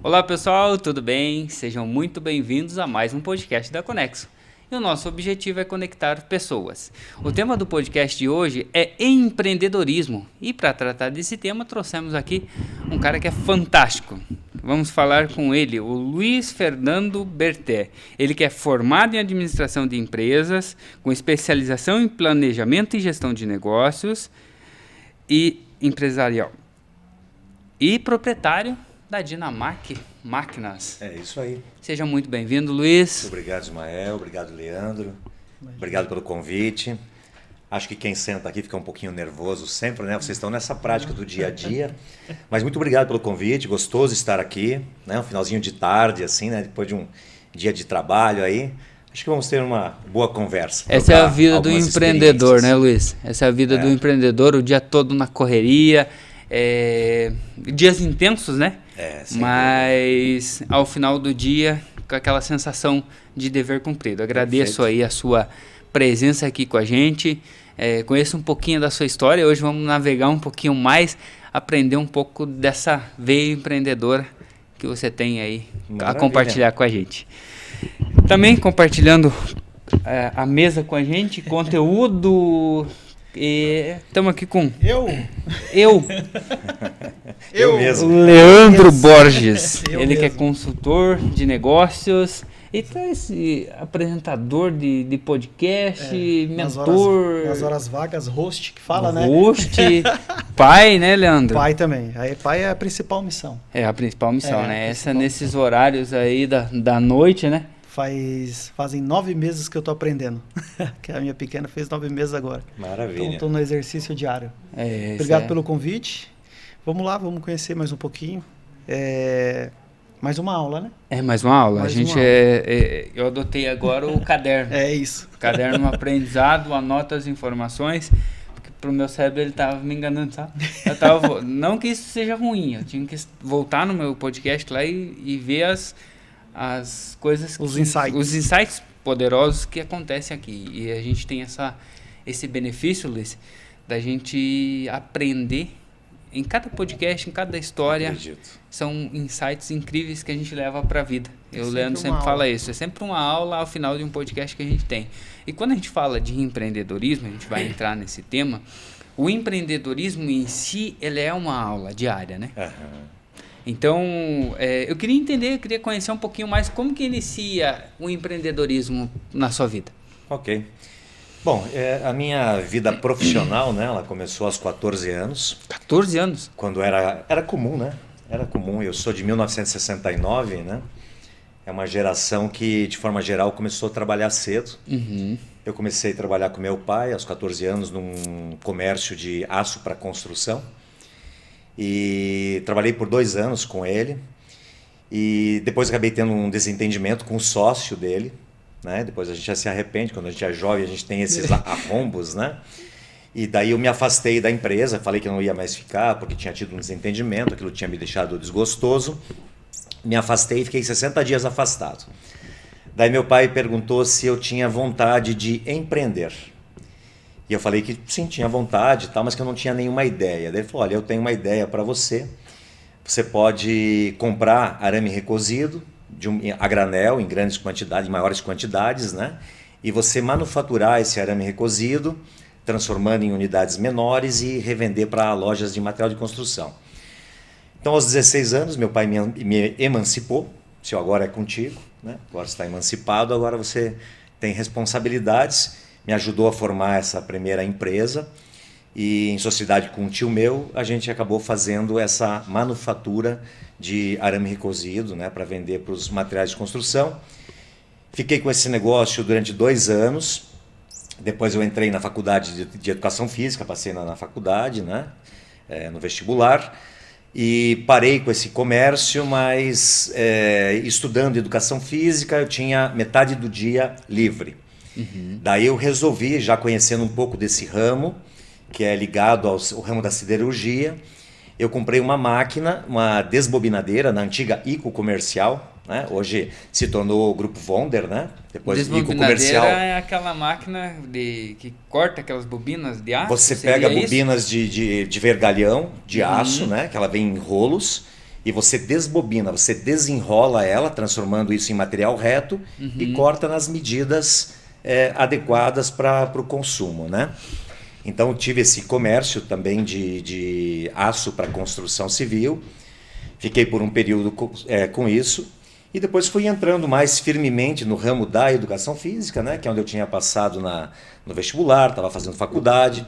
Olá pessoal, tudo bem? Sejam muito bem-vindos a mais um podcast da Conexo. E o nosso objetivo é conectar pessoas. O tema do podcast de hoje é empreendedorismo. E para tratar desse tema, trouxemos aqui um cara que é fantástico. Vamos falar com ele, o Luiz Fernando Berté. Ele que é formado em administração de empresas, com especialização em planejamento e gestão de negócios e empresarial. E proprietário da Dinamac Máquinas. É isso aí. Seja muito bem-vindo, Luiz. Obrigado, Ismael. Obrigado, Leandro. Obrigado pelo convite. Acho que quem senta aqui fica um pouquinho nervoso sempre, né? Vocês estão nessa prática do dia a dia. Mas muito obrigado pelo convite. Gostoso estar aqui, né? Um finalzinho de tarde, assim, né? Depois de um dia de trabalho aí. Acho que vamos ter uma boa conversa. Essa é a vida do empreendedor, né, Luiz? Essa é a vida do empreendedor, o dia todo na correria, dias intensos, né? Mas ao final do dia, com aquela sensação de dever cumprido. Agradeço aí a sua presença aqui com a gente. Conheço um pouquinho da sua história. Hoje vamos navegar um pouquinho mais, aprender um pouco dessa veia empreendedora que você tem aí a compartilhar com a gente. Também compartilhando a mesa com a gente, conteúdo. Estamos aqui com Eu mesmo. Leandro Borges. Ele mesmo. que é consultor de negócios e esse apresentador de podcast, mentor, nas horas vagas, host que fala, né? host, pai, né, Leandro? Pai também. Aí pai é a principal missão. É a principal missão, É, né? a Essa principal nesses horários aí da noite, né? Fazem 9 meses que eu tô aprendendo. Que a minha pequena fez 9 meses agora. Maravilha. Então estou no exercício diário. Obrigado pelo convite. Vamos lá, vamos conhecer mais um pouquinho. Mais uma aula, né? É mais uma aula. Mais a gente uma aula. eu adotei agora o caderno. É isso. Caderno no aprendizado, anota as informações, porque pro meu cérebro ele tava me enganando, sabe? Não que isso seja ruim, eu tinha que voltar no meu podcast lá e ver as coisas, Os insights poderosos que acontecem aqui. E a gente tem esse benefício, Luiz, da gente aprender em cada podcast, em cada história. Acredito. São insights incríveis que a gente leva para a vida. O Leandro sempre uma fala aula. isso. É sempre uma aula ao final de um podcast que a gente tem. E quando a gente fala de empreendedorismo, a gente vai entrar nesse tema, o empreendedorismo em si, ele é uma aula diária, né? Então, eu queria conhecer um pouquinho mais como que inicia o empreendedorismo na sua vida. Ok. Bom, a minha vida profissional, né? Ela começou aos 14 anos. 14 anos? Quando era comum, né? Era comum. Eu sou de 1969, né? É uma geração que, de forma geral, começou a trabalhar cedo. Uhum. Eu comecei a trabalhar com meu pai aos 14 anos num comércio de aço para construção. E trabalhei por 2 anos com ele. E depois acabei tendo um desentendimento com o sócio dele, né? Depois a gente já se arrepende, quando a gente é jovem a gente tem esses arrombos, né? E daí eu me afastei da empresa, falei que eu não ia mais ficar porque tinha tido um desentendimento, aquilo tinha me deixado desgostoso. Me afastei e fiquei 60 dias afastado. Daí meu pai perguntou se eu tinha vontade de empreender. E eu falei que sim, tinha vontade e tal, mas que eu não tinha nenhuma ideia. Daí ele falou, olha, eu tenho uma ideia para você. Você pode comprar arame recozido a granel, em grandes quantidades, em maiores quantidades, né? E você manufaturar esse arame recozido, transformando em unidades menores e revender para lojas de material de construção. Então, aos 16 anos, meu pai me emancipou. Se agora é contigo, né? Agora você está emancipado, agora você tem responsabilidades. Me ajudou a formar essa primeira empresa e, em sociedade com um tio meu, a gente acabou fazendo essa manufatura de arame recozido, né, para vender para os materiais de construção. Fiquei com esse negócio durante 2 anos. Depois eu entrei na faculdade de Educação Física, passei na faculdade, né, no vestibular. E parei com esse comércio, mas estudando Educação Física, eu tinha metade do dia livre. Uhum. Daí eu resolvi, já conhecendo um pouco desse ramo, que é ligado ao ramo da siderurgia, eu comprei uma máquina, uma desbobinadeira, na antiga Ico Comercial, né? Hoje se tornou o Grupo Wonder, né? Depois Ico Comercial. É aquela máquina que corta aquelas bobinas de aço? Você pega bobinas de vergalhão, de aço, né? Que ela vem em rolos, e você desbobina, você desenrola ela, transformando isso em material reto e corta nas medidas adequadas para o consumo, né? Então tive esse comércio também de aço para construção civil, fiquei por um período com isso, e depois fui entrando mais firmemente no ramo da educação física, né? Que é onde eu tinha passado no vestibular, estava fazendo faculdade.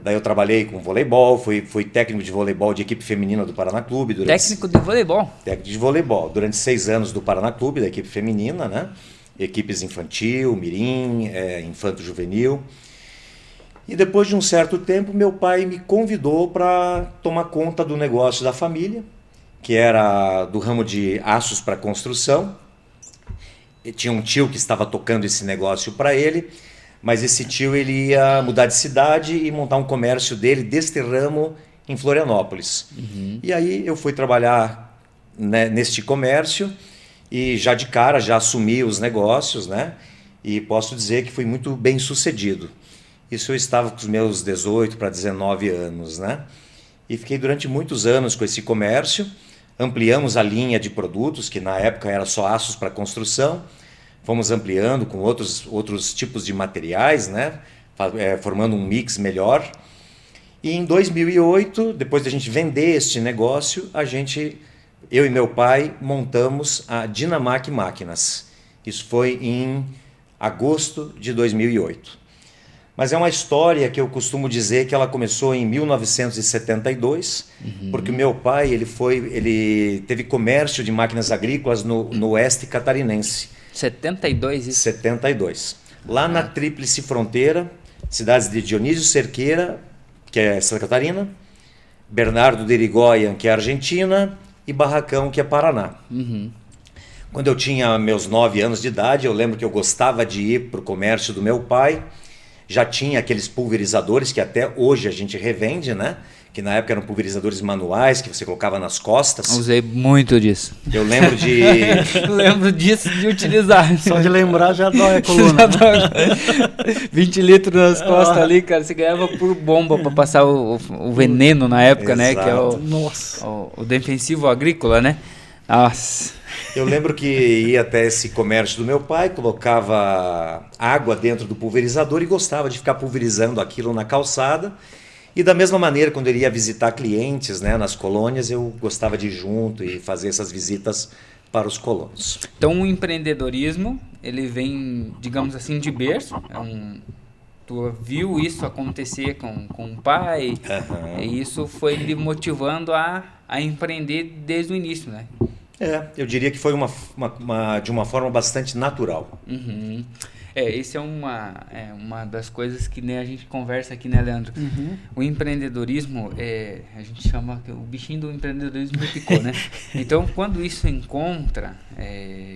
Daí eu trabalhei com voleibol, fui técnico de voleibol de equipe feminina do Paraná Clube. Técnico de voleibol? Técnico de voleibol. Durante 6 anos do Paraná Clube, da equipe feminina, né? Equipes infantil, mirim, infanto-juvenil. E depois de um certo tempo, meu pai me convidou para tomar conta do negócio da família, que era do ramo de aços para construção. E tinha um tio que estava tocando esse negócio para ele, mas esse tio ele ia mudar de cidade e montar um comércio dele deste ramo em Florianópolis. E aí eu fui trabalhar, né, neste comércio e já de cara já assumi os negócios, né? E posso dizer que fui muito bem sucedido. Isso eu estava com os meus 18 para 19 anos, né? E fiquei durante muitos anos com esse comércio. Ampliamos a linha de produtos, que na época era só aços para construção. Fomos ampliando com outros tipos de materiais, né? Formando um mix melhor. E em 2008, depois de a gente vender este negócio, eu e meu pai montamos a Dinamac Máquinas. Isso foi em agosto de 2008. Mas é uma história que eu costumo dizer que ela começou em 1972, porque o meu pai ele teve comércio de máquinas agrícolas no oeste catarinense. 72 isso? 72. Lá na Tríplice Fronteira, cidades de Dionísio Cerqueira, que é Santa Catarina, Bernardo de Irigoyen, que é Argentina, e Barracão, que é Paraná. Quando eu tinha meus 9 anos de idade, eu lembro que eu gostava de ir para o comércio do meu pai. Já tinha aqueles pulverizadores que até hoje a gente revende, né? Que na época eram pulverizadores manuais que você colocava nas costas. Usei muito disso. Eu lembro de... lembro disso de utilizar. Só de lembrar já dói a coluna. Já dói. 20 litros nas costas ali, cara. Você ganhava por bomba para passar o veneno na época, né? Que é o defensivo agrícola, né? Nossa. Eu lembro que ia até esse comércio do meu pai, colocava água dentro do pulverizador e gostava de ficar pulverizando aquilo na calçada. E da mesma maneira, quando ele ia visitar clientes, né, nas colônias, eu gostava de ir junto e fazer essas visitas para os colonos. Então o empreendedorismo, ele vem, digamos assim, de berço. Tu viu isso acontecer com o pai, e isso foi lhe motivando a empreender desde o início, né? Eu diria que foi de uma forma bastante natural. Esse é uma das coisas que, né, a gente conversa aqui, né, Leandro? O empreendedorismo, a gente chama, o bichinho do empreendedorismo me picou, né? Então, quando isso encontra,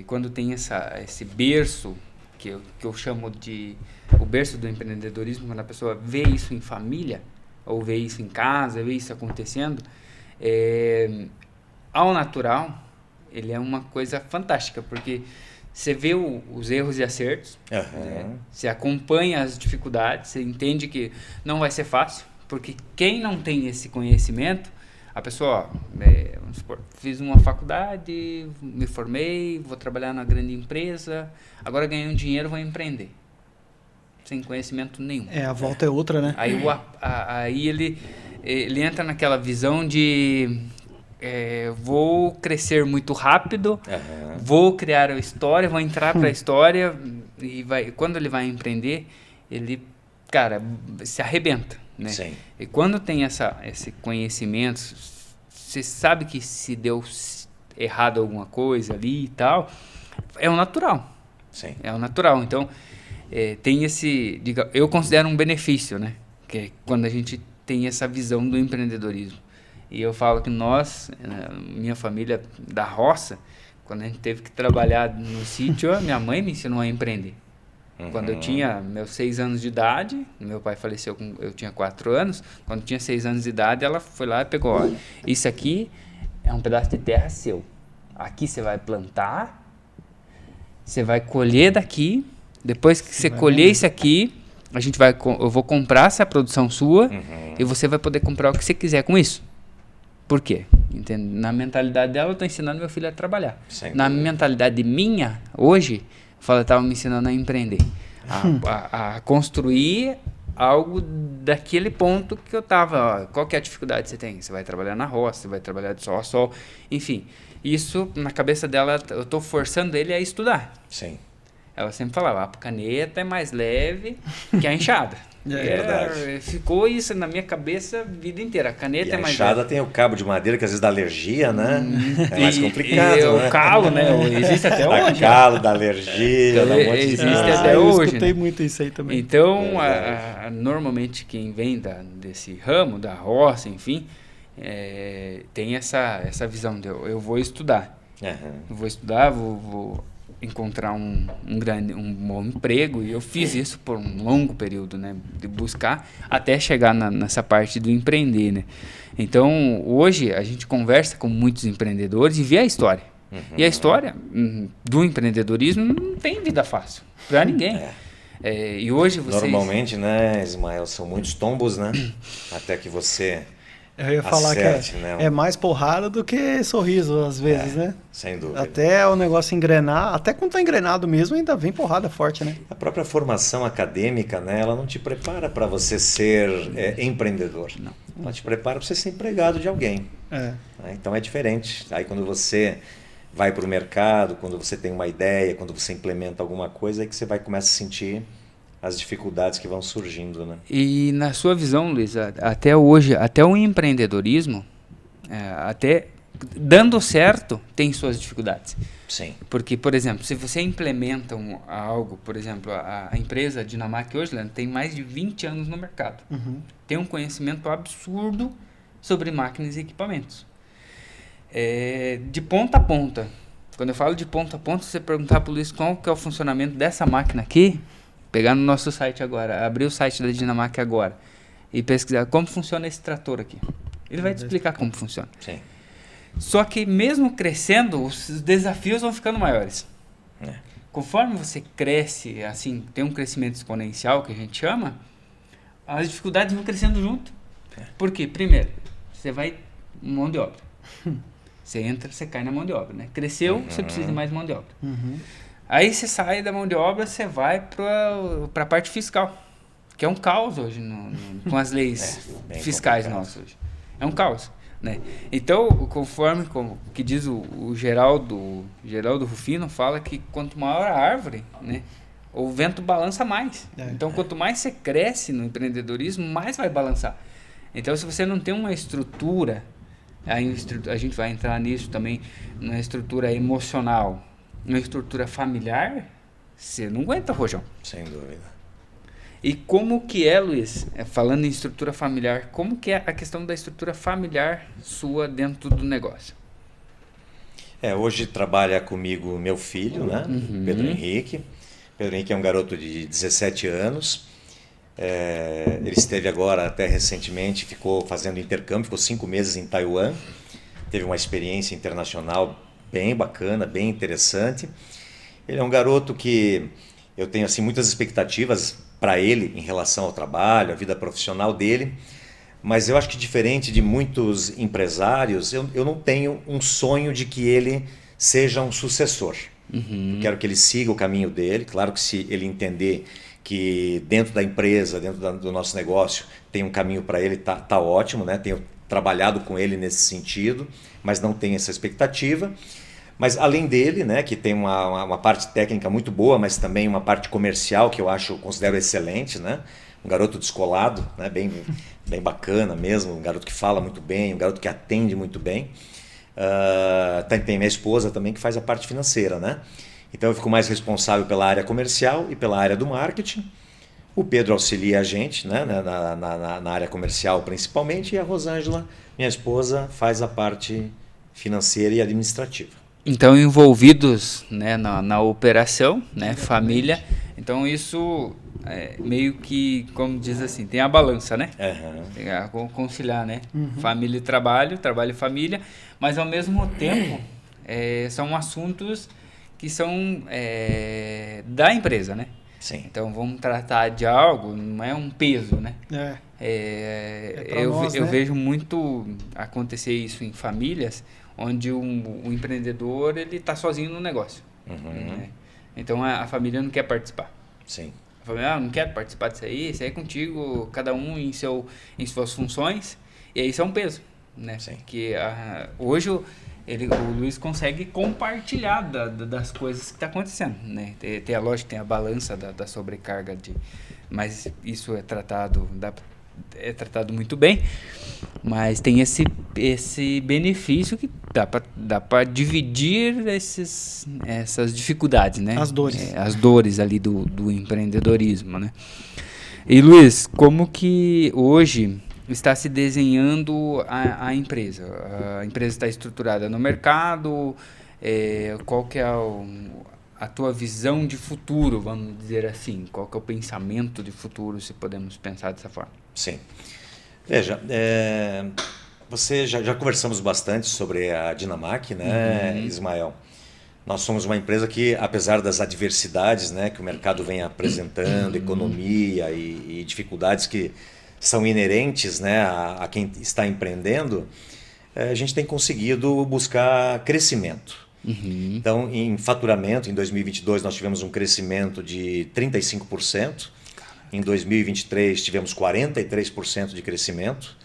quando tem esse berço, que eu chamo de o berço do empreendedorismo, quando a pessoa vê isso em família, ou vê isso em casa, vê isso acontecendo, ao natural, ele é uma coisa fantástica, porque você vê os erros e acertos, você acompanha as dificuldades, você entende que não vai ser fácil, porque quem não tem esse conhecimento, a pessoa, vamos supor, fiz uma faculdade, me formei, vou trabalhar na grande empresa, agora ganhei um dinheiro, vou empreender. Sem conhecimento nenhum. A volta é outra, né? Aí ele entra naquela visão de... vou crescer muito rápido, vou criar a história, vou entrar para a história e quando ele vai empreender, ele, cara, se arrebenta, né? Sim. E quando tem esse conhecimento, você sabe que se deu errado alguma coisa ali e tal, é o natural. Sim. É o natural. Então, tem eu considero um benefício, né? Que é quando a gente tem essa visão do empreendedorismo. E eu falo que nós, minha família da roça, quando a gente teve que trabalhar no sítio, minha mãe me ensinou a empreender. Quando eu tinha meus 6 anos de idade, meu pai faleceu eu tinha 4 anos, quando eu tinha 6 anos de idade, ela foi lá e pegou, olha, isso aqui é um pedaço de terra seu. Aqui você vai plantar, você vai colher daqui, depois que você colher isso aqui, eu vou comprar essa produção sua e você vai poder comprar o que você quiser com isso. Por quê? entende? Na mentalidade dela, eu estou ensinando meu filho a trabalhar. Na mentalidade minha, hoje, eu estava me ensinando a empreender. A construir algo daquele ponto que eu estava. Qual que é a dificuldade que você tem? Você vai trabalhar na roça, você vai trabalhar de sol a sol. Enfim, isso na cabeça dela, eu estou forçando ele a estudar. Sim. Ela sempre falava, a caneta é mais leve que a enxada. Verdade. Ficou isso na minha cabeça a vida inteira. A caneta é mais leve. A enxada tem o cabo de madeira que às vezes dá alergia, né? É mais complicado, né? O calo, né? Existe até hoje. O calo da alergia, então, existe até eu hoje. Eu escutei né? muito isso aí também. Então, normalmente quem vem desse ramo, da roça, enfim, tem essa visão de eu vou estudar. Eu vou estudar, vou encontrar um bom emprego, e eu fiz isso por um longo período, né, de buscar até chegar nessa parte do empreender, né. Então hoje a gente conversa com muitos empreendedores e vê a história, e a história do empreendedorismo não tem vida fácil para ninguém. E hoje vocês... Normalmente, né, Ismael, são muitos tombos, né, até que você... Eu ia falar que é mais porrada do que sorriso, às vezes, né? Sem dúvida. Até o negócio engrenar, até quando tá engrenado mesmo, ainda vem porrada forte, né? A própria formação acadêmica, né, ela não te prepara para você ser empreendedor. Não. Ela te prepara para você ser empregado de alguém. Então é diferente. Aí quando você vai para o mercado, quando você tem uma ideia, quando você implementa alguma coisa, é que você vai começar a sentir as dificuldades que vão surgindo, né? E na sua visão, Luiz, até hoje, até o empreendedorismo, até dando certo, tem suas dificuldades. Sim. Porque, por exemplo, se você implementa algo, por exemplo, a empresa Dinamarca hoje, Leandro, tem mais de 20 anos no mercado. Tem um conhecimento absurdo sobre máquinas e equipamentos. De ponta a ponta. Quando eu falo de ponta a ponta, se você perguntar para o Luiz qual que é o funcionamento dessa máquina aqui, pegar no nosso site agora, abrir o site da Dinamarca agora e pesquisar como funciona esse trator aqui. Ele vai te explicar como funciona. Sim. Só que mesmo crescendo, os desafios vão ficando maiores. Conforme você cresce, assim, tem um crescimento exponencial que a gente chama, as dificuldades vão crescendo junto. Por quê? Primeiro, você vai mão de obra. Você entra, você cai na mão de obra, né? Cresceu, você precisa de mais mão de obra. Aí você sai da mão de obra, você vai para a parte fiscal, que é um caos hoje com as leis fiscais nossas hoje. É um caos, né? Então, conforme que diz o Geraldo Rufino, fala que quanto maior a árvore, né, o vento balança mais. Então, quanto mais você cresce no empreendedorismo, mais vai balançar. Então, se você não tem uma estrutura, a gente vai entrar nisso também, uma estrutura emocional, uma estrutura familiar, você não aguenta, Rojão. Sem dúvida. E como que é, Luiz, falando em estrutura familiar, como que é a questão da estrutura familiar sua dentro do negócio? Hoje trabalha comigo meu filho, né? Pedro Henrique. Pedro Henrique é um garoto de 17 anos. Ele esteve agora, até recentemente, ficou fazendo intercâmbio, ficou 5 meses em Taiwan. Teve uma experiência internacional bem bacana, bem interessante. Ele é um garoto que eu tenho assim muitas expectativas para ele em relação ao trabalho, à vida profissional dele, mas eu acho que diferente de muitos empresários, eu não tenho um sonho de que ele seja um sucessor. Eu quero que ele siga o caminho dele. Claro que se ele entender que dentro da empresa, dentro do nosso negócio, tem um caminho para ele, tá ótimo, né? Tenho trabalhado com ele nesse sentido, mas não tenho essa expectativa. Mas além dele, né, que tem uma parte técnica muito boa, mas também uma parte comercial que eu considero excelente, né? Um garoto descolado, né, bem bacana mesmo, um garoto que fala muito bem, um garoto que atende muito bem. Tem minha esposa também que faz a parte financeira, né? Então eu fico mais responsável pela área comercial e pela área do marketing. O Pedro auxilia a gente, né, na área comercial principalmente, e a Rosângela, minha esposa, faz a parte financeira e administrativa. Então, envolvidos, né, na operação, né, família. Então, isso meio que, como diz assim, tem a balança, né? Tem a conciliar, né? Família e trabalho, trabalho e família. Mas, ao mesmo tempo, são assuntos que são da empresa, né? Sim. Então vamos tratar de algo, não é um peso, né? Eu vejo muito acontecer isso em famílias onde o empreendedor ele está sozinho no negócio. Né? Então a família não quer participar. Sim. A família não quer participar disso aí é contigo, cada um em suas funções, e aí isso é um peso. Né? Sim. Que hoje o Luiz consegue compartilhar das coisas que está acontecendo. Né? Tem a lógica, tem a balança da sobrecarga, mas isso é tratado muito bem, mas tem esse benefício que dá para dividir essas dificuldades, né? As dores ali do empreendedorismo, né? E Luiz, como que hoje está se desenhando a empresa? A empresa está estruturada no mercado, qual que é a tua visão de futuro, vamos dizer assim? Qual que é o pensamento de futuro, se podemos pensar dessa forma? Sim. Veja, você já conversamos bastante sobre a Dinamac, né, Ismael? Nós somos uma empresa que, apesar das adversidades, né, que o mercado vem apresentando, economia e dificuldades que são inerentes, né, a quem está empreendendo, a gente tem conseguido buscar crescimento. Então, em faturamento, em 2022 nós tivemos um crescimento de 35%. Em 2023 tivemos 43% de crescimento.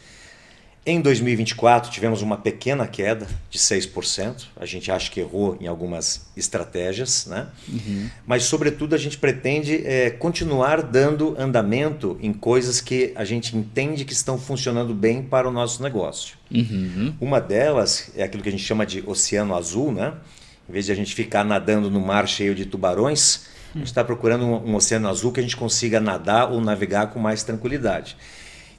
Em 2024 tivemos uma pequena queda de 6%. A gente acha que errou em algumas estratégias, né? Mas, sobretudo, a gente pretende continuar dando andamento em coisas que a gente entende que estão funcionando bem para o nosso negócio. Uma delas é aquilo que a gente chama de oceano azul, né? Em vez de a gente ficar nadando no mar cheio de tubarões, a gente está procurando um oceano azul que a gente consiga nadar ou navegar com mais tranquilidade.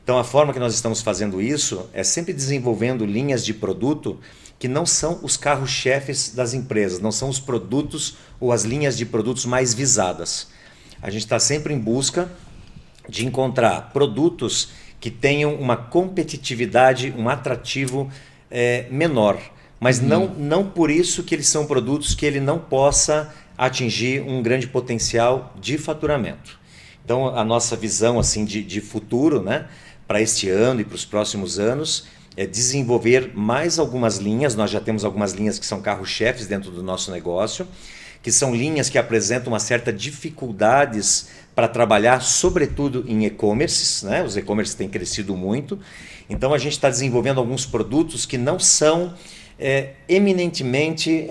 Então, a forma que nós estamos fazendo isso é sempre desenvolvendo linhas de produto que não são os carros-chefes das empresas, não são os produtos ou as linhas de produtos mais visadas. A gente está sempre em busca de encontrar produtos que tenham uma competitividade, um atrativo menor. Mas não por isso que eles são produtos que ele não possa atingir um grande potencial de faturamento. Então, a nossa visão assim, de futuro, né, para este ano e para os próximos anos é desenvolver mais algumas linhas. Nós já temos algumas linhas que são carro-chefes dentro do nosso negócio, que são linhas que apresentam uma certa dificuldades para trabalhar, sobretudo em e-commerces, né? Os e-commerces têm crescido muito. Então, a gente está desenvolvendo alguns produtos que não são eminentemente...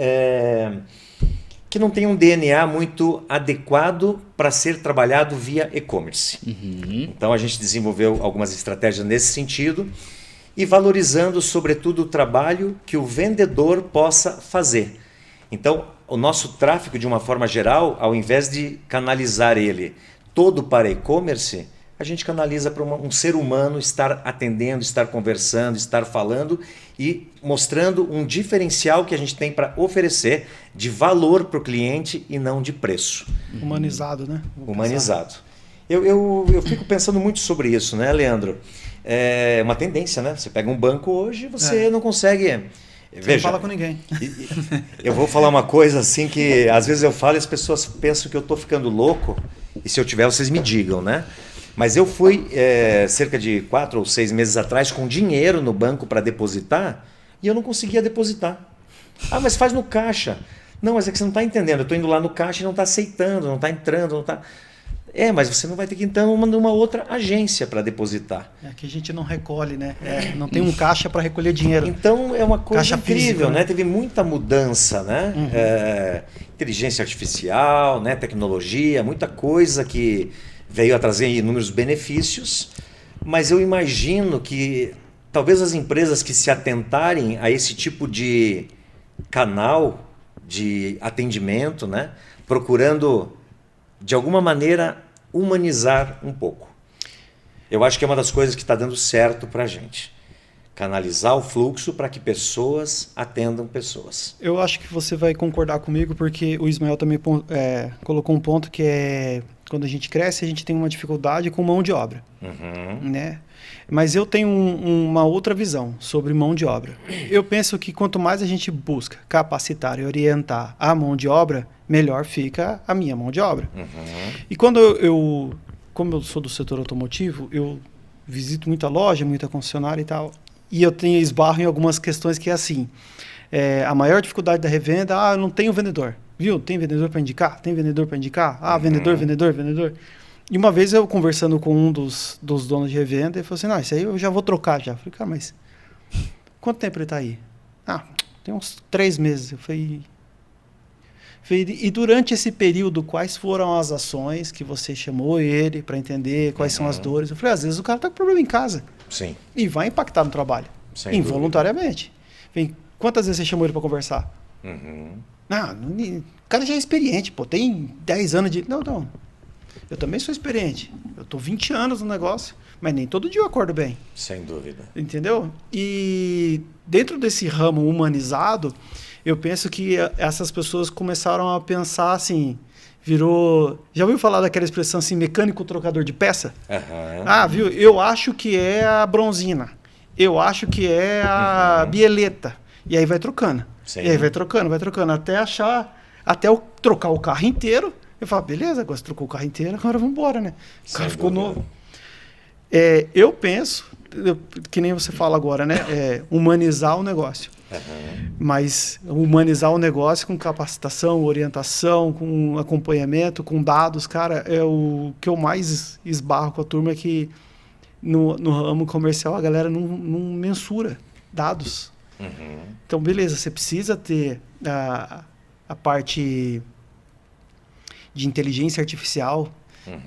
que não tem um DNA muito adequado para ser trabalhado via e-commerce. Então, a gente desenvolveu algumas estratégias nesse sentido e valorizando, sobretudo, o trabalho que o vendedor possa fazer. Então, o nosso tráfego, de uma forma geral, ao invés de canalizar ele todo para e-commerce, a gente canaliza para um ser humano estar atendendo, estar conversando, estar falando e mostrando um diferencial que a gente tem para oferecer de valor para o cliente e não de preço. Humanizado, né? Humanizado. Eu fico pensando muito sobre isso, né, Leandro? É uma tendência, né? Você pega um banco hoje, você não consegue... Veja, não fala com ninguém. Eu vou falar uma coisa assim que às vezes eu falo e as pessoas pensam que eu estou ficando louco, e se eu tiver vocês me digam, né? Mas eu fui cerca de 4 ou 6 meses atrás com dinheiro no banco para depositar e eu não conseguia depositar. Ah, mas faz no caixa. Não, mas é que você não está entendendo. Eu estou indo lá no caixa e não está aceitando, não está entrando, não está... mas você não vai ter que entrar numa outra agência para depositar. Que a gente não recolhe, né? Não tem um caixa para recolher dinheiro. Então é uma coisa caixa incrível, físico, né? Teve muita mudança, né? Inteligência artificial, né? Tecnologia, muita coisa que veio a trazer inúmeros benefícios, mas eu imagino que talvez as empresas que se atentarem a esse tipo de canal de atendimento, né? Procurando de alguma maneira humanizar um pouco. Eu acho que é uma das coisas que está dando certo para a gente. Canalizar o fluxo para que pessoas atendam pessoas. Eu acho que você vai concordar comigo porque o Ismael também colocou um ponto que é Quando a gente cresce, a gente tem uma dificuldade com mão de obra. Né? Mas eu tenho uma outra visão sobre mão de obra. Eu penso que quanto mais a gente busca capacitar e orientar a mão de obra, melhor fica a minha mão de obra. E quando como eu sou do setor automotivo, eu visito muita loja, muita concessionária e tal, e eu tenho esbarro em algumas questões que é assim, a maior dificuldade da revenda, eu não tenho vendedor. Viu? Tem vendedor para indicar? Tem vendedor para indicar? Vendedor. E uma vez eu conversando com um dos donos de revenda, ele falou assim, não, isso aí eu já vou trocar já. Eu falei, cara, mas quanto tempo ele está aí? Tem uns 3 meses. Eu falei, e durante esse período, quais foram as ações que você chamou ele para entender quais são as dores? Eu falei, às vezes o cara está com problema em casa. Sim. E vai impactar no trabalho. Involuntariamente. Falei, quantas vezes você chamou ele para conversar? O cara já é experiente, pô, tem 10 anos de... Não. Eu também sou experiente. Eu tô 20 anos no negócio, mas nem todo dia eu acordo bem. Sem dúvida. Entendeu? E dentro desse ramo humanizado, eu penso que essas pessoas começaram a pensar assim, virou... Já ouviu falar daquela expressão assim, mecânico trocador de peça? Viu? Eu acho que é a bronzina. Eu acho que é a bieleta. E aí vai trocando. Sim. E aí vai trocando, até eu trocar o carro inteiro. Eu falo, beleza, agora você trocou o carro inteiro, agora vamos embora, né? O carro ficou novo. Eu penso, que nem você fala agora, né? Humanizar o negócio. Mas humanizar o negócio com capacitação, orientação, com acompanhamento, com dados, cara, é o que eu mais esbarro com a turma, é que no ramo comercial a galera não mensura dados. Então, beleza, você precisa ter a parte de inteligência artificial,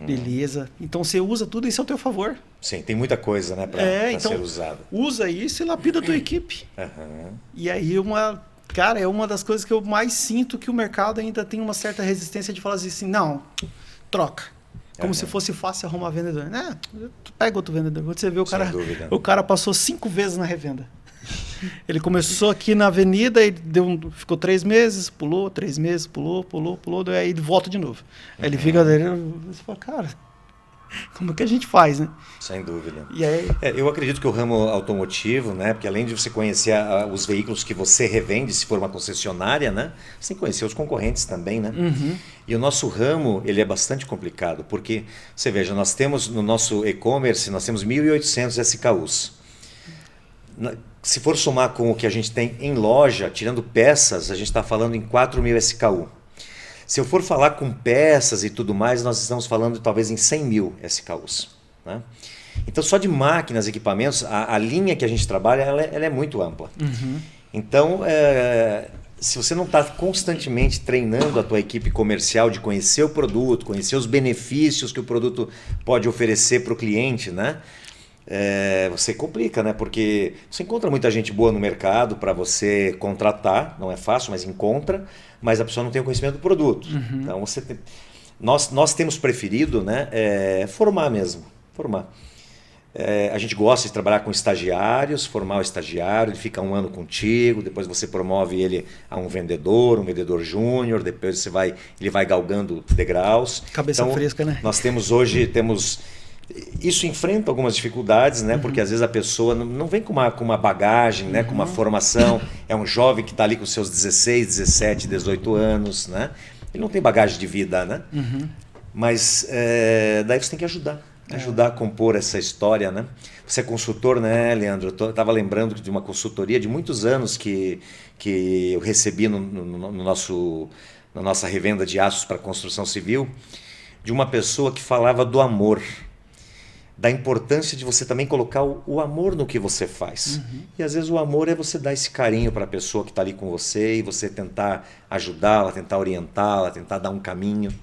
beleza. Então, você usa tudo isso ao teu favor. Sim, tem muita coisa, né, para então, ser usada. Usa isso e lapida a tua equipe. E aí, cara, é uma das coisas que eu mais sinto que o mercado ainda tem uma certa resistência de falar assim, não, troca. Como se fosse fácil arrumar vendedor. Pega outro vendedor. Quando você vê o cara passou 5 vezes na revenda. Ele começou aqui na avenida e ficou 3 meses, pulou, 3 meses, pulou, daí ele volta de novo. Aí ele fica dele, você fala, cara, como é que a gente faz, né? Sem dúvida. E aí... eu acredito que o ramo automotivo, né, porque além de você conhecer os veículos que você revende, se for uma concessionária, né, você tem que conhecer os concorrentes também, né? E o nosso ramo, ele é bastante complicado, porque, você veja, nós temos no nosso e-commerce, nós temos 1.800 SKUs. Se for somar com o que a gente tem em loja, tirando peças, a gente está falando em 4.000 SKU. Se eu for falar com peças e tudo mais, nós estamos falando talvez em 100.000 SKUs. Né? Então, só de máquinas, equipamentos, a linha que a gente trabalha, ela é muito ampla. Então, se você não está constantemente treinando a tua equipe comercial de conhecer o produto, conhecer os benefícios que o produto pode oferecer para o cliente, né? Você complica, né? Porque você encontra muita gente boa no mercado para você contratar, não é fácil, mas encontra, mas a pessoa não tem o conhecimento do produto. Então nós temos preferido, né, formar mesmo, formar. A gente gosta de trabalhar com estagiários, formar o estagiário, ele fica 1 ano contigo, depois você promove ele a um vendedor júnior, depois ele vai galgando degraus. Cabeça fresca, né? Nós temos hoje, isso enfrenta algumas dificuldades, né? Porque às vezes a pessoa não vem com uma bagagem, né? Com uma formação. É um jovem que está ali com seus 16, 17, 18 anos, né? Ele não tem bagagem de vida, né? Mas daí você tem que ajudar a compor essa história, né? Você é consultor, né, Leandro? Eu estava lembrando de uma consultoria de muitos anos que eu recebi na nossa revenda de aços para construção civil, de uma pessoa que falava do amor, da importância de você também colocar o amor no que você faz. E às vezes o amor é você dar esse carinho para a pessoa que está ali com você e você tentar ajudá-la, tentar orientá-la, tentar dar um caminho.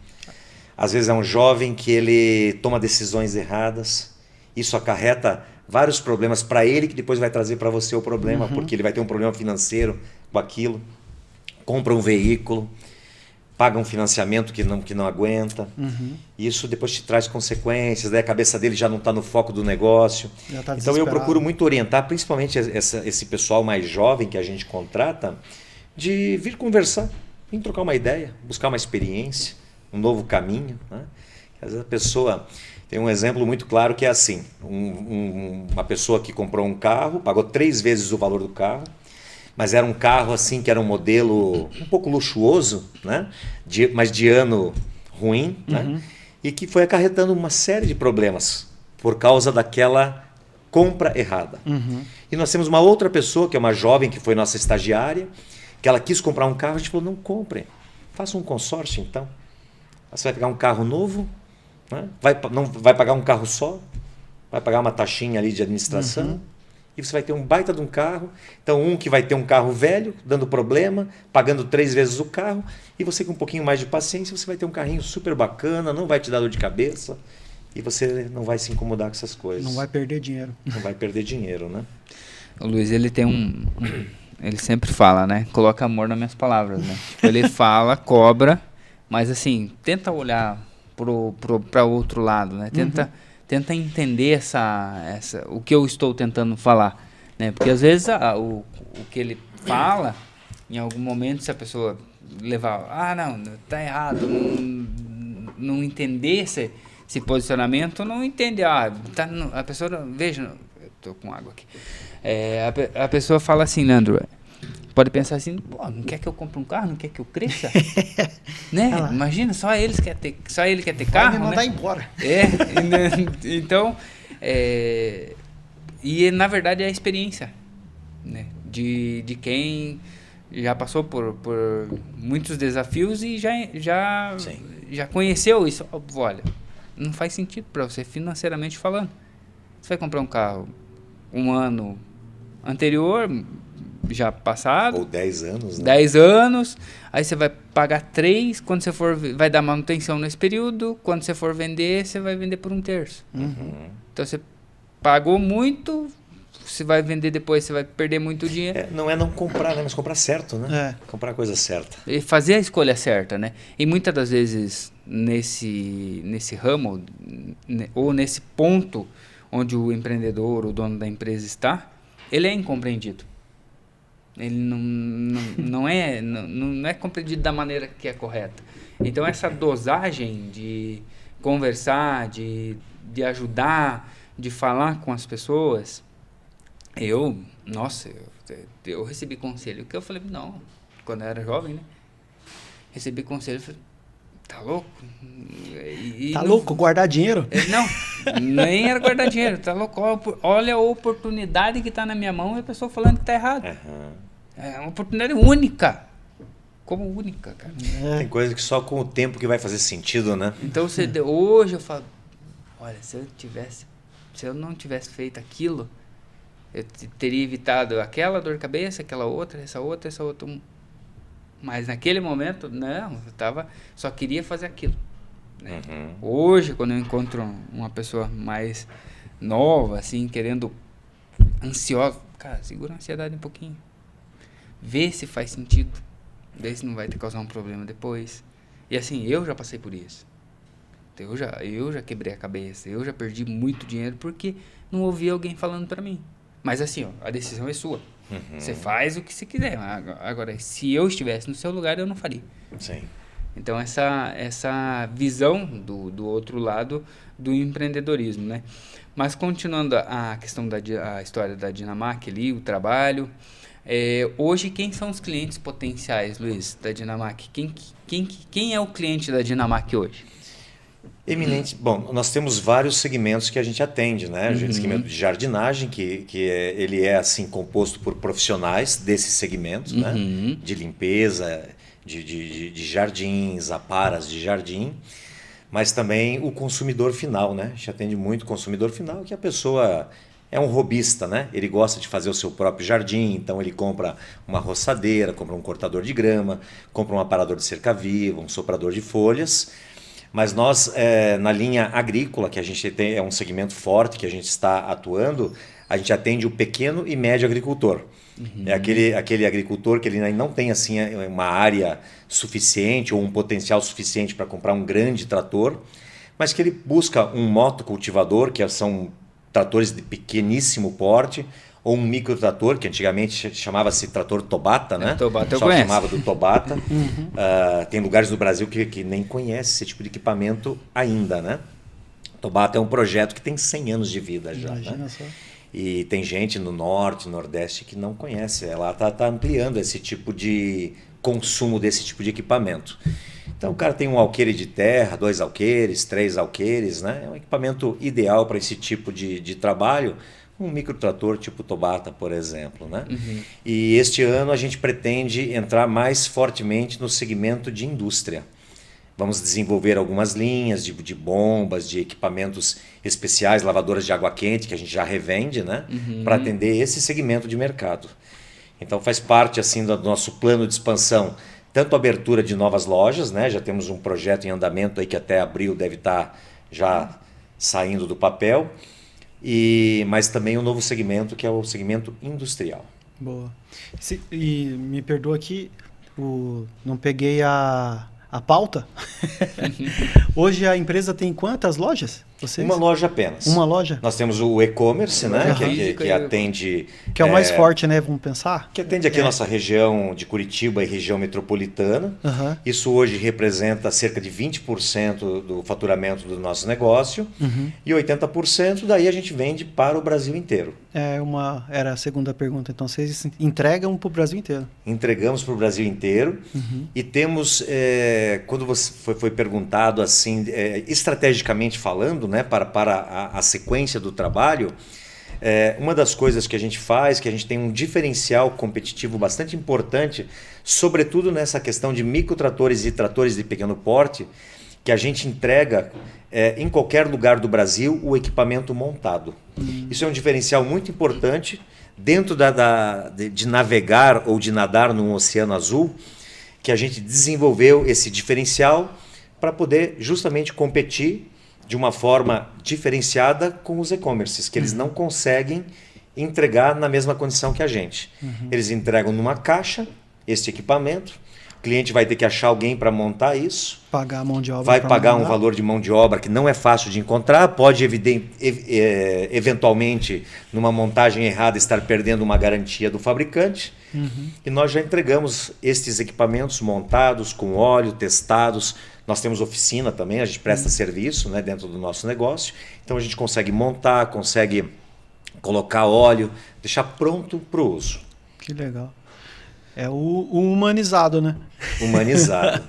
Às vezes é um jovem que ele toma decisões erradas, isso acarreta vários problemas para ele, que depois vai trazer para você o problema, porque ele vai ter um problema financeiro com aquilo, compra um veículo, paga um financiamento que não aguenta, isso depois te traz consequências, daí a cabeça dele já não está no foco do negócio. Então eu procuro muito orientar, principalmente esse pessoal mais jovem que a gente contrata, de vir conversar, vir trocar uma ideia, buscar uma experiência, um novo caminho, né? Às vezes a pessoa... Tem um exemplo muito claro que é assim, uma pessoa que comprou um carro, pagou 3 vezes o valor do carro, mas era um carro assim que era um modelo um pouco luxuoso, né? Mas de ano ruim, né? E que foi acarretando uma série de problemas por causa daquela compra errada. E nós temos uma outra pessoa, que é uma jovem que foi nossa estagiária, que ela quis comprar um carro, a gente falou, não compre, faça um consórcio então. Você vai pegar um carro novo, né? Não vai pagar um carro só, vai pagar uma taxinha ali de administração, e você vai ter um baita de um carro. Então, que vai ter um carro velho, dando problema, pagando 3 vezes o carro, e você com um pouquinho mais de paciência, você vai ter um carrinho super bacana, não vai te dar dor de cabeça, e você não vai se incomodar com essas coisas. Não vai perder dinheiro. Não vai perder dinheiro, né? O Luiz, ele tem ele sempre fala, né? Coloca amor nas minhas palavras, né? Ele fala, cobra, mas assim, tenta olhar para outro lado, né? Tenta entender o que eu estou tentando falar, né? Porque às vezes o que ele fala, em algum momento, se a pessoa levar, não, tá errado, não entender esse posicionamento, não entende, a pessoa, veja, eu tô com água aqui, a pessoa fala assim, Leandro, pode pensar assim, pô, não quer que eu compre um carro, não quer que eu cresça? Né? Imagina, só ele quer ter carro, vai me mandar né? embora. Então, e na verdade é a experiência, né? De quem já passou por muitos desafios e já conheceu isso. Olha, não faz sentido para você financeiramente falando. Você vai comprar um carro um ano anterior, já passado. Ou 10 anos, né? 10 anos, aí você vai pagar 3, quando você for, vai dar manutenção nesse período, quando você for vender, você vai vender por 1/3. Então você pagou muito, você vai vender depois, você vai perder muito dinheiro. Não é não comprar, né? Mas comprar certo, né? Comprar a coisa certa. E fazer a escolha certa, né? E muitas das vezes nesse ramo, ou nesse ponto onde o empreendedor, o dono da empresa está, ele é incompreendido. Ele não é compreendido da maneira que é correta. Então, essa dosagem de conversar, de ajudar, de falar com as pessoas, eu recebi conselho. Que eu falei, não, quando eu era jovem, né? Recebi conselho, eu falei, tá louco? Louco? Guardar dinheiro? Não, nem era guardar dinheiro, tá louco? Olha a oportunidade que tá na minha mão e a pessoa falando que tá errado. É uma oportunidade única. Como única, cara. Tem coisa que só com o tempo que vai fazer sentido, né? Então, hoje eu falo, olha, se eu não tivesse feito aquilo, eu teria evitado aquela dor de cabeça, aquela outra, essa outra. Mas naquele momento, não, só queria fazer aquilo. Né? Hoje, quando eu encontro uma pessoa mais nova, assim, ansiosa, cara, segura a ansiedade um pouquinho. Vê se faz sentido. Vê se não vai te causar um problema depois. E assim, eu já passei por isso. Eu já quebrei a cabeça, eu já perdi muito dinheiro porque não ouvi alguém falando pra mim. Mas assim, a decisão é sua. Você faz o que você quiser. Agora, se eu estivesse no seu lugar, eu não faria. Sim. Então, essa visão do outro lado do empreendedorismo, né? Mas continuando a questão a história da Dinamac ali, o trabalho. Hoje, quem são os clientes potenciais, Luiz, da Dinamac? Quem é o cliente da Dinamac hoje? Eminente. Bom, nós temos vários segmentos que a gente atende, né? A gente segmento de jardinagem, ele é assim composto por profissionais desses segmentos, né? De limpeza, de jardins, aparas de jardim, mas também o consumidor final, né? A gente atende muito o consumidor final, que a pessoa é um hobbyista, né? Ele gosta de fazer o seu próprio jardim, então ele compra uma roçadeira, compra um cortador de grama, compra um aparador de cerca-viva, um soprador de folhas. Mas nós, na linha agrícola, que a gente tem, é um segmento forte que a gente está atuando, a gente atende o pequeno e médio agricultor. É aquele agricultor que ele não tem assim, uma área suficiente ou um potencial suficiente para comprar um grande trator, mas que ele busca um motocultivador, que são tratores de pequeníssimo porte, ou um microtrator, que antigamente chamava-se trator Tobata, né? Tobata eu só conheço. chamava do Tobata. Tem lugares do Brasil que nem conhecem esse tipo de equipamento ainda, né? Tobata é um projeto que tem 100 anos de vida já. Imagina, né? só. E tem gente no norte, nordeste que não conhece. Ela está ampliando esse tipo de consumo desse tipo de equipamento. Então o cara tem um alqueire de terra, 2 alqueires, 3 alqueires, né? É um equipamento ideal para esse tipo de trabalho. Um microtrator tipo Tobata, por exemplo, né? E este ano a gente pretende entrar mais fortemente no segmento de indústria. Vamos desenvolver algumas linhas de bombas, de equipamentos especiais, lavadoras de água quente, que a gente já revende, né? Para atender esse segmento de mercado. Então faz parte assim do nosso plano de expansão, tanto a abertura de novas lojas, né? Já temos um projeto em andamento aí que até abril deve estar já saindo do papel, mas também um novo segmento que é o segmento industrial. Boa. E me perdoa aqui, não peguei a pauta. Hoje a empresa tem quantas lojas? Vocês? Uma loja apenas. Uma loja? Nós temos o e-commerce, né? Que atende... Que é o mais forte, né? Vamos pensar? Que atende aqui a nossa região de Curitiba e região metropolitana. Isso hoje representa cerca de 20% do faturamento do nosso negócio. E 80% daí a gente vende para o Brasil inteiro. Era a segunda pergunta. Então vocês entregam para o Brasil inteiro? Entregamos para o Brasil inteiro. E temos, quando você foi perguntado assim, estrategicamente falando, né, para a sequência do trabalho, uma das coisas que a gente faz, que a gente tem um diferencial competitivo bastante importante, sobretudo nessa questão de microtratores e tratores de pequeno porte, que a gente entrega em qualquer lugar do Brasil o equipamento montado. Isso é um diferencial muito importante dentro de navegar ou de nadar num oceano azul, que a gente desenvolveu esse diferencial para poder justamente competir de uma forma diferenciada com os e-commerces, que eles não conseguem entregar na mesma condição que a gente. Eles entregam numa caixa este equipamento, o cliente vai ter que achar alguém para montar isso, pagar a mão de obra, vai pagar um valor de mão de obra que não é fácil de encontrar, pode eventualmente, numa montagem errada, estar perdendo uma garantia do fabricante. E nós já entregamos estes equipamentos montados, com óleo, testados. Nós temos oficina também, a gente presta serviço, né, dentro do nosso negócio. Então a gente consegue montar, consegue colocar óleo, deixar pronto para o uso. Que legal. É o humanizado, né? Humanizado,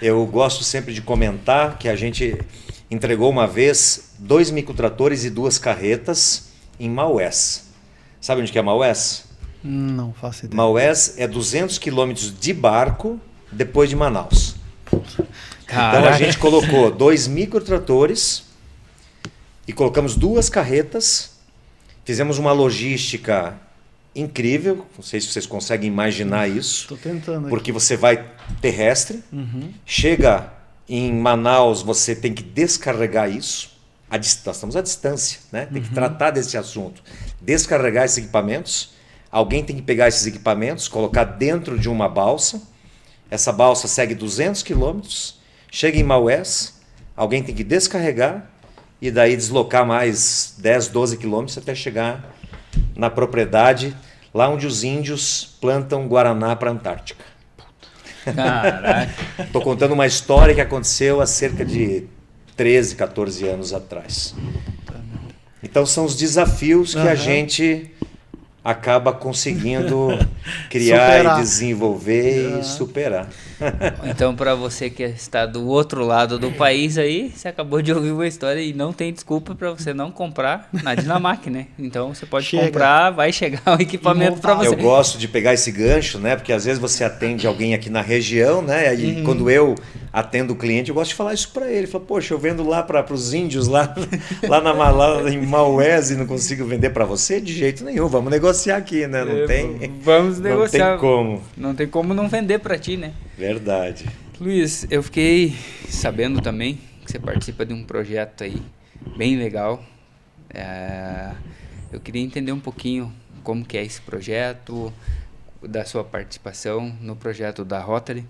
Eu gosto sempre de comentar que a gente entregou uma vez 2 microtratores e 2 carretas em Maués. Sabe onde que é Maués? Não faço ideia. Maués é 200 quilômetros de barco depois de Manaus. Caraca. Então a gente colocou 2 microtratores e colocamos 2 carretas, fizemos uma logística incrível, não sei se vocês conseguem imaginar isso. Estou tentando aqui. Porque você vai terrestre, chega em Manaus, você tem que descarregar isso, nós estamos à distância, né? Tem que tratar desse assunto, descarregar esses equipamentos, alguém tem que pegar esses equipamentos, colocar dentro de uma balsa. Essa balsa segue 200 quilômetros, chega em Maués, alguém tem que descarregar e daí deslocar mais 10, 12 quilômetros até chegar na propriedade, lá onde os índios plantam guaraná para a Antártica. Caraca. Estou contando uma história que aconteceu há cerca de 13, 14 anos atrás. Então são os desafios que a gente acaba conseguindo criar superar. E desenvolver e superar. Então, para você que está do outro lado do país aí, você acabou de ouvir uma história e não tem desculpa para você não comprar na Dinamac, né? Então, você pode comprar, vai chegar o equipamento para você. Eu gosto de pegar esse gancho, né? Porque às vezes você atende alguém aqui na região, né? E quando eu atendo o cliente, eu gosto de falar isso para ele. Fala, poxa, eu vendo lá para os índios lá em Maués e não consigo vender para você? De jeito nenhum, vamos negociar aqui, né? Não tem, vamos negociar. Não tem como. Não tem como não vender para ti, né? Verdade. Luiz, eu fiquei sabendo também que você participa de um projeto aí bem legal. Eu queria entender um pouquinho como que é esse projeto, da sua participação no projeto da Rotary.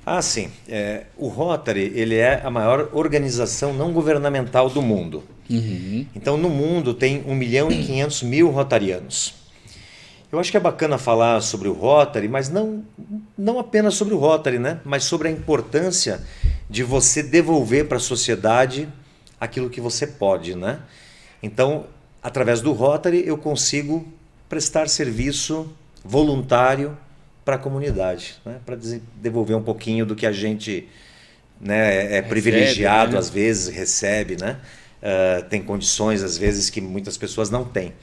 Ah, sim. O Rotary ele é a maior organização não governamental do mundo. Então, no mundo tem 1.500.000 rotarianos. Eu acho que é bacana falar sobre o Rotary, mas não apenas sobre o Rotary, né? Mas sobre a importância de você devolver para a sociedade aquilo que você pode, né? Então, através do Rotary, eu consigo prestar serviço voluntário para a comunidade, né? Para devolver um pouquinho do que a gente, né, privilegiado, né? Às vezes recebe, né? Tem condições, às vezes, que muitas pessoas não têm.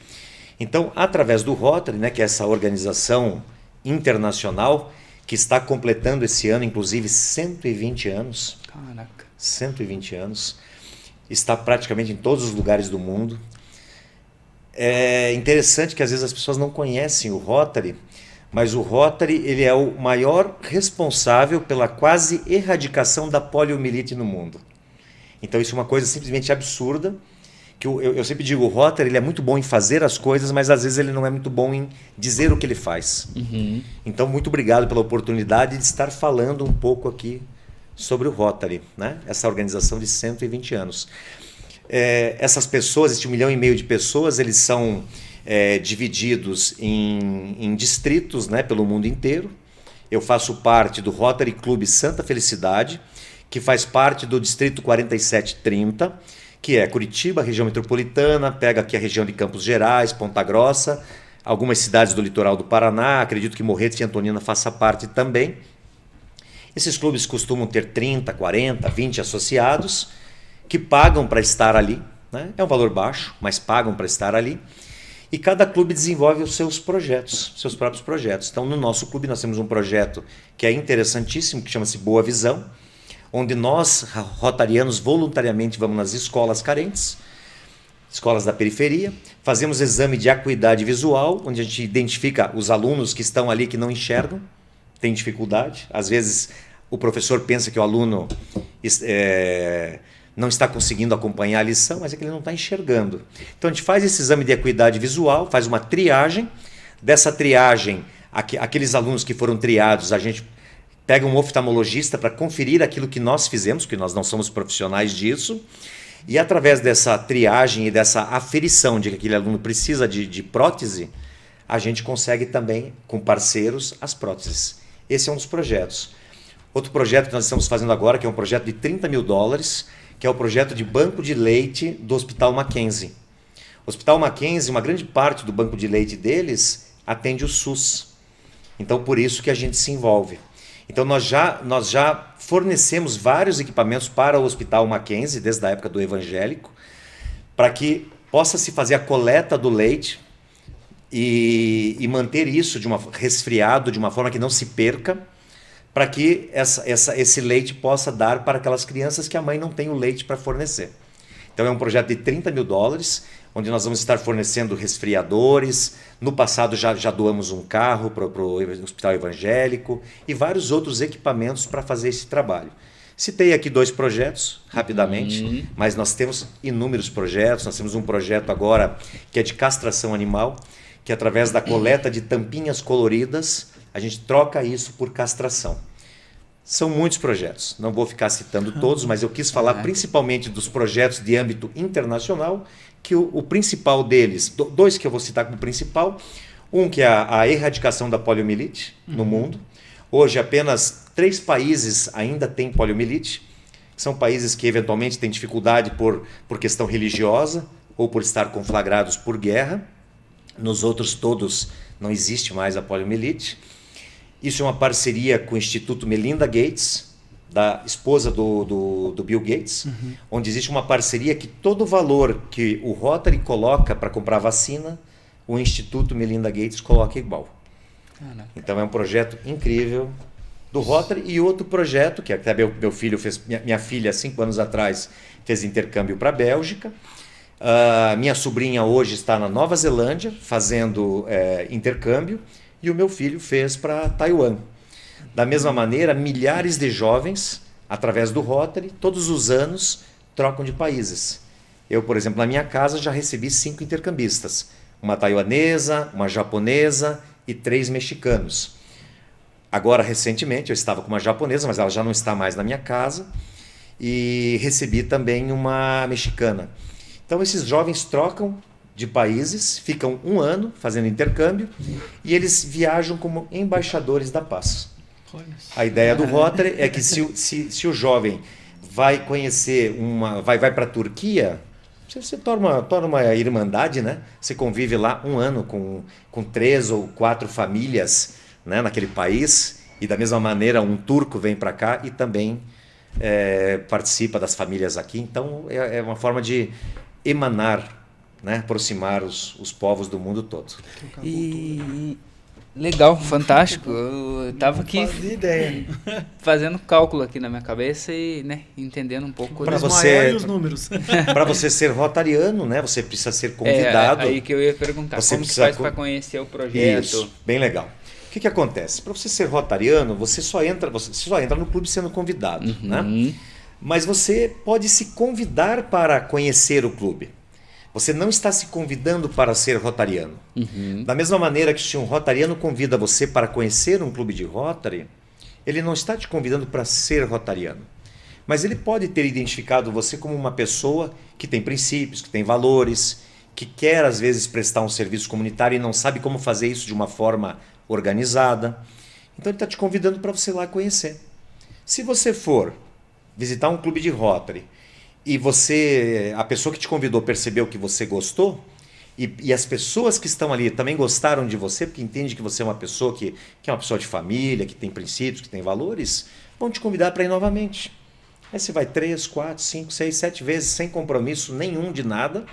Então, através do Rotary, né, que é essa organização internacional que está completando esse ano, inclusive, 120 anos. Caraca. 120 anos. Está praticamente em todos os lugares do mundo. É interessante que às vezes as pessoas não conhecem o Rotary, mas o Rotary ele é o maior responsável pela quase erradicação da poliomielite no mundo. Então isso é uma coisa simplesmente absurda, que eu sempre digo, o Rotary ele é muito bom em fazer as coisas, mas às vezes ele não é muito bom em dizer o que ele faz. Então muito obrigado pela oportunidade de estar falando um pouco aqui sobre o Rotary, né? Essa organização de 120 anos. Essas pessoas, esse 1,5 milhão de pessoas, eles são divididos em distritos, né, pelo mundo inteiro. Eu faço parte do Rotary Clube Santa Felicidade, que faz parte do distrito 4730, que é Curitiba, região metropolitana, pega aqui a região de Campos Gerais, Ponta Grossa, algumas cidades do litoral do Paraná, acredito que Morretes e Antonina faça parte também. Esses clubes costumam ter 30, 40, 20 associados que pagam para estar ali, né? É um valor baixo, mas pagam para estar ali. E cada clube desenvolve os seus projetos, seus próprios projetos. Então, no nosso clube, nós temos um projeto que é interessantíssimo, que chama-se Boa Visão, onde nós, rotarianos, voluntariamente vamos nas escolas carentes, escolas da periferia, fazemos exame de acuidade visual, onde a gente identifica os alunos que estão ali que não enxergam, têm dificuldade. Às vezes, o professor pensa que o aluno não está conseguindo acompanhar a lição, mas é que ele não está enxergando. Então a gente faz esse exame de acuidade visual, faz uma triagem. Dessa triagem, aqueles alunos que foram triados, a gente pega um oftalmologista para conferir aquilo que nós fizemos, porque nós não somos profissionais disso, e através dessa triagem e dessa aferição de que aquele aluno precisa de prótese, a gente consegue também, com parceiros, as próteses. Esse é um dos projetos. Outro projeto que nós estamos fazendo agora, que é um projeto de $30 mil, que é o projeto de banco de leite do Hospital Mackenzie. O Hospital Mackenzie, uma grande parte do banco de leite deles atende o SUS. Então, por isso que a gente se envolve. Então, nós já fornecemos vários equipamentos para o Hospital Mackenzie, desde a época do evangélico, para que possa se fazer a coleta do leite e manter isso resfriado de uma forma que não se perca, para que esse leite possa dar para aquelas crianças que a mãe não tem o leite para fornecer. Então é um projeto de $30 mil, onde nós vamos estar fornecendo resfriadores. No passado já doamos um carro para o Hospital Evangélico e vários outros equipamentos para fazer esse trabalho. Citei aqui 2 projetos, rapidamente, mas nós temos inúmeros projetos. Nós temos um projeto agora que é de castração animal, que através da coleta de tampinhas coloridas, a gente troca isso por castração. São muitos projetos, não vou ficar citando todos, mas eu quis falar principalmente dos projetos de âmbito internacional, que o principal deles, 2 que eu vou citar como principal, um que é a erradicação da poliomielite no mundo. Hoje apenas 3 países ainda têm poliomielite, são países que eventualmente têm dificuldade por questão religiosa ou por estar conflagrados por guerra. Nos outros todos não existe mais a poliomielite. Isso é uma parceria com o Instituto Melinda Gates, da esposa do Bill Gates, onde existe uma parceria que todo o valor que o Rotary coloca para comprar vacina, o Instituto Melinda Gates coloca igual. Caraca. Então é um projeto incrível do Rotary. E outro projeto, que até meu filho fez, minha filha, 5 anos atrás, fez intercâmbio para a Bélgica. Minha sobrinha hoje está na Nova Zelândia fazendo intercâmbio. E o meu filho fez para Taiwan. Da mesma maneira, milhares de jovens, através do Rotary, todos os anos, trocam de países. Eu, por exemplo, na minha casa já recebi 5 intercambistas. Uma taiwanesa, uma japonesa e 3 mexicanos. Agora, recentemente, eu estava com uma japonesa, mas ela já não está mais na minha casa. E recebi também uma mexicana. Então esses jovens trocam de países, ficam um ano fazendo intercâmbio e eles viajam como embaixadores da paz. A ideia do Rotary é que se o jovem vai conhecer vai para a Turquia, você torna uma irmandade, né? Você convive lá um ano com 3 ou 4 famílias, né, naquele país, e da mesma maneira um turco vem para cá e também participa das famílias aqui. Então é uma forma de emanar, né, aproximar os povos do mundo todo. E legal, fantástico. Eu estava aqui fazendo cálculo aqui na minha cabeça e, né, entendendo um pouco para os números. Para você ser rotariano, né, você precisa ser convidado. Aí que eu ia perguntar, como que faz para conhecer o projeto? Isso, bem legal. O que acontece? Para você ser rotariano, você só entra no clube sendo convidado, né? Mas você pode se convidar para conhecer o clube. Você não está se convidando para ser rotariano. Da mesma maneira que se um rotariano convida você para conhecer um clube de Rotary, ele não está te convidando para ser rotariano. Mas ele pode ter identificado você como uma pessoa que tem princípios, que tem valores, que quer às vezes prestar um serviço comunitário e não sabe como fazer isso de uma forma organizada. Então ele está te convidando para você ir lá conhecer. Se você for visitar um clube de Rotary e a pessoa que te convidou percebeu que você gostou, e as pessoas que estão ali também gostaram de você, porque entendem que você é uma pessoa que é uma pessoa de família, que tem princípios, que tem valores, vão te convidar para ir novamente. Aí você vai 3, 4, 5, 6, 7 vezes sem compromisso nenhum de nada,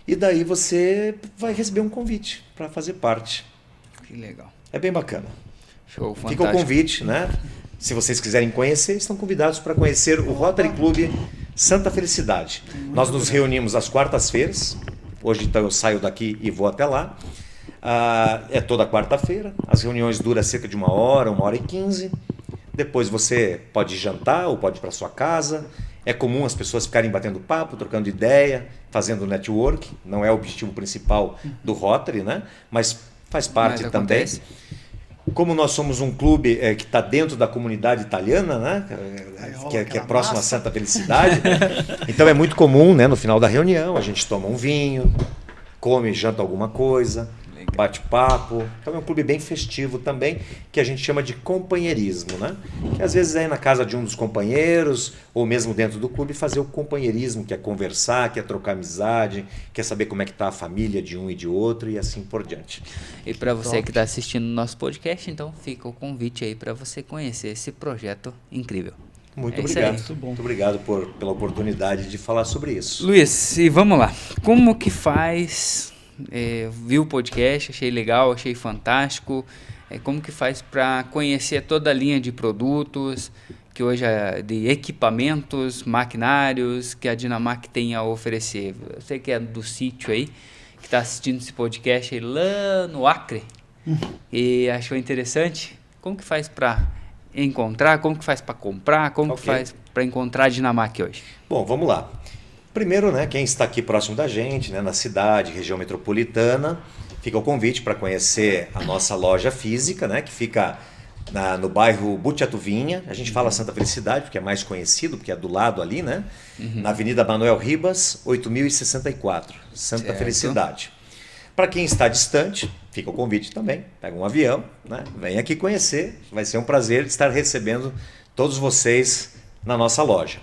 e daí você vai receber um convite para fazer parte. Que legal. É bem bacana. Show, fantástico. Fica o convite, né? Se vocês quiserem conhecer, estão convidados para conhecer o Rotary Clube Santa Felicidade. Nós nos reunimos às quartas-feiras. Hoje, então, eu saio daqui e vou até lá. É toda quarta-feira. As reuniões duram cerca de 1h e 15. Depois você pode jantar ou pode ir para sua casa. É comum as pessoas ficarem batendo papo, trocando ideia, fazendo network. Não é o objetivo principal do Rotary, né? Mas faz parte também. Como nós somos um clube que está dentro da comunidade italiana, né? que é próximo à Santa Felicidade, então é muito comum, né, no final da reunião, a gente toma um vinho, come, janta alguma coisa, bate papo. Então é um clube bem festivo também, que a gente chama de companheirismo, né? Que às vezes é na casa de um dos companheiros, ou mesmo dentro do clube, fazer o companheirismo, que é conversar, que é trocar amizade, que é saber como é que está a família de um e de outro e assim por diante. E para você que está assistindo o nosso podcast, então fica o convite aí para você conhecer esse projeto incrível. Muito obrigado. Muito obrigado pela oportunidade de falar sobre isso. Luiz, e vamos lá. Como que faz... vi o podcast, achei legal, achei fantástico. Como que faz para conhecer toda a linha de produtos que hoje de equipamentos, maquinários que a Dinamark tem a oferecer? Eu sei que é do sítio aí, que está assistindo esse podcast aí lá no Acre e achou interessante. Como que faz para encontrar? Como que faz para comprar? Como que faz para encontrar a Dinamark hoje? Bom, vamos lá. Primeiro, né, quem está aqui próximo da gente, né, na cidade, região metropolitana, fica o convite para conhecer a nossa loja física, né, que fica no bairro Butiatuvinha. A gente fala Santa Felicidade, porque é mais conhecido, porque é do lado ali, né? Na Avenida Manuel Ribas, 8064, Santa Felicidade. Para quem está distante, fica o convite também. Pega um avião, né, vem aqui conhecer. Vai ser um prazer estar recebendo todos vocês na nossa loja.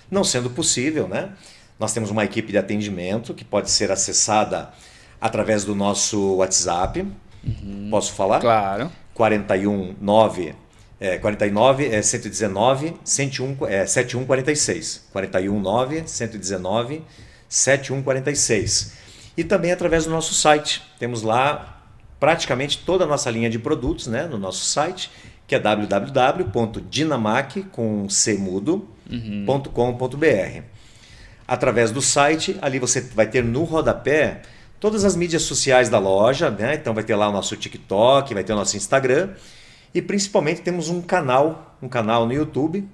Não sendo possível, né? Nós temos uma equipe de atendimento que pode ser acessada através do nosso WhatsApp. Posso falar? Claro. 49 119 7146. 419 119 7146. E também através do nosso site. Temos lá praticamente toda a nossa linha de produtos, né, no nosso site, que é www.dinamark.com.br. Através do site, ali você vai ter no rodapé todas as mídias sociais da loja, né? Então vai ter lá o nosso TikTok, vai ter o nosso Instagram e principalmente temos um canal no YouTube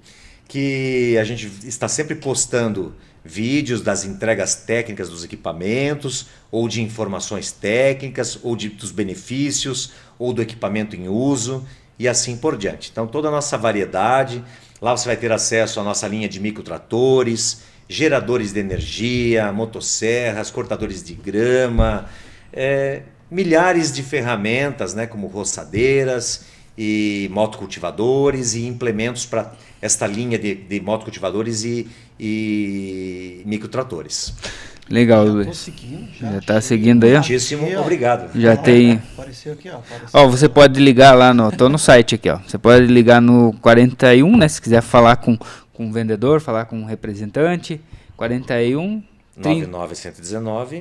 que a gente está sempre postando vídeos das entregas técnicas dos equipamentos, ou de informações técnicas, ou dos benefícios, ou do equipamento em uso e assim por diante. Então toda a nossa variedade, lá você vai ter acesso à nossa linha de microtratores, geradores de energia, motosserras, cortadores de grama, milhares de ferramentas, né, como roçadeiras e motocultivadores e implementos para esta linha de motocultivadores e microtratores. Legal, Luiz. Tô seguindo, já tá seguindo aí, ó. Muitíssimo obrigado. Já tem. Apareceu aqui, ó. Ó, você pode ligar lá tô no site aqui, ó. Você pode ligar no 41, né, se quiser falar com o vendedor, falar com o representante. 41 9919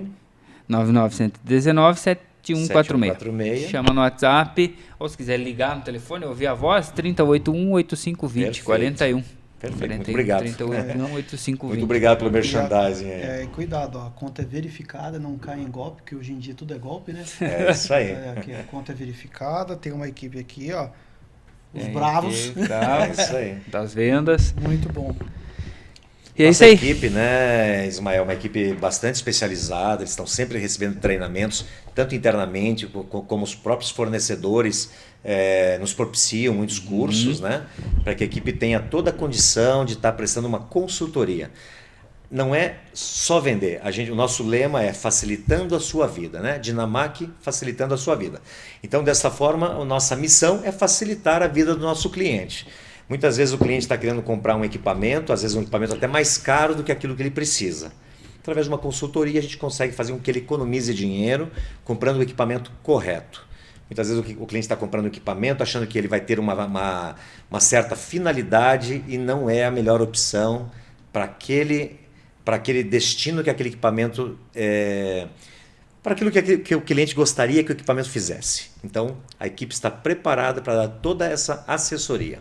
7146. Chama no WhatsApp, ou se quiser ligar no telefone, ouvir a voz, 3081-8520, 41. Perfeito, muito obrigado. 3081-8520. Muito obrigado pelo merchandising aí. Cuidado, ó, a conta é verificada, não cai em golpe, porque hoje em dia tudo é golpe, né? É isso aí. Aqui, a conta é verificada, tem uma equipe aqui, ó, os bravos. É isso aí. Das vendas. Muito bom. E é isso aí. Nossa equipe, né, Ismael, uma equipe bastante especializada, eles estão sempre recebendo treinamentos, tanto internamente como os próprios fornecedores nos propiciam muitos cursos, né, para que a equipe tenha toda a condição de estar prestando uma consultoria. Não é só vender, o nosso lema é facilitando a sua vida, né? Dinamac facilitando a sua vida. Então, dessa forma, a nossa missão é facilitar a vida do nosso cliente. Muitas vezes o cliente está querendo comprar um equipamento, às vezes um equipamento até mais caro do que aquilo que ele precisa. Através de uma consultoria a gente consegue fazer com que ele economize dinheiro comprando o equipamento correto. Muitas vezes o cliente está comprando um equipamento achando que ele vai ter uma certa finalidade e não é a melhor opção para aquele destino que aquele equipamento para aquilo que o cliente gostaria que o equipamento fizesse. Então, a equipe está preparada para dar toda essa assessoria.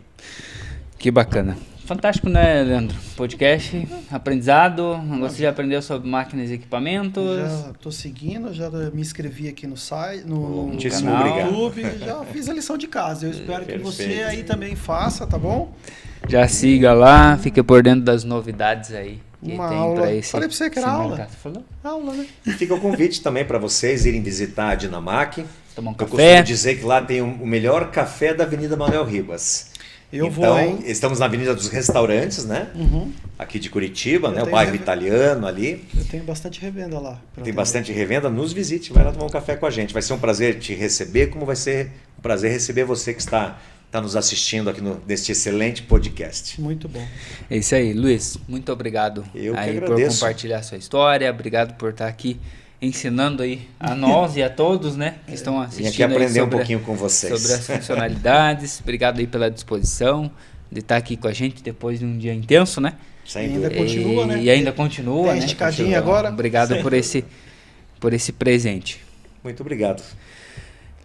Que bacana. Fantástico, né, Leandro? Podcast, aprendizado. Você já aprendeu sobre máquinas e equipamentos? Já estou seguindo, já me inscrevi aqui no site, no canal. YouTube, já fiz a lição de casa. Eu espero que você aí também faça, tá bom? Já siga lá, fique por dentro das novidades aí. Uma aula. Falei para você que era aula. Você falou? Aula, né? Fica o convite também para vocês irem visitar a Dinamac. Tomar um Eu café. costumo dizer que lá tem o melhor café da Avenida Manuel Ribas. Estamos na Avenida dos Restaurantes, né? Aqui de Curitiba, né? O bairro italiano ali. Eu tenho bastante revenda lá. Tem bastante revenda, nos visite, vai lá tomar um café com a gente. Vai ser um prazer te receber, como vai ser um prazer receber você que está nos assistindo aqui neste excelente podcast. Muito bom. É isso aí, Luiz. Muito obrigado aí por compartilhar a sua história. Obrigado por estar aqui ensinando aí a nós e a todos, né, que estão assistindo. Vim aqui aprender um pouquinho com vocês. Sobre as funcionalidades. Obrigado aí pela disposição de estar aqui com a gente depois de um dia intenso, né? Ainda continua, né? E ainda continua, né? Esticadinho agora. Obrigado por esse presente. Muito obrigado.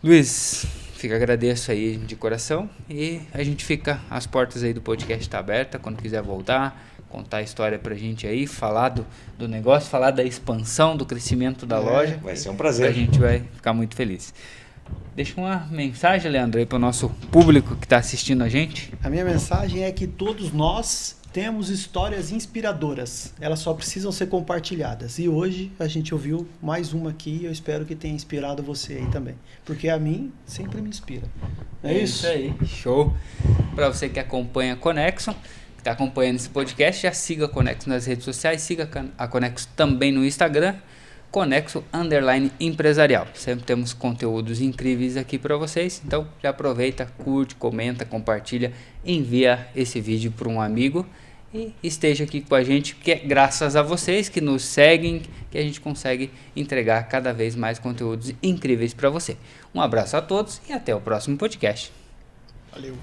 Luiz, agradeço aí de coração e a gente fica, as portas aí do podcast estão abertas, quando quiser voltar, contar a história pra gente aí, falar do negócio, falar da expansão, do crescimento da loja. Vai ser um prazer. A gente vai ficar muito feliz. Deixa uma mensagem, Leandro, aí para o nosso público que está assistindo a gente. A minha mensagem é que todos nós temos histórias inspiradoras. Elas só precisam ser compartilhadas. E hoje a gente ouviu mais uma aqui e eu espero que tenha inspirado você aí também. Porque a mim sempre me inspira. É isso aí. Show. Para você que acompanha a Conexon, que está acompanhando esse podcast, já siga a Conexon nas redes sociais, siga a Conexon também no Instagram, Conexon_empresarial. Sempre temos conteúdos incríveis aqui para vocês, então já aproveita, curte, comenta, compartilha, envia esse vídeo para um amigo e esteja aqui com a gente, porque é graças a vocês que nos seguem que a gente consegue entregar cada vez mais conteúdos incríveis para você. Um abraço a todos e até o próximo podcast. Valeu!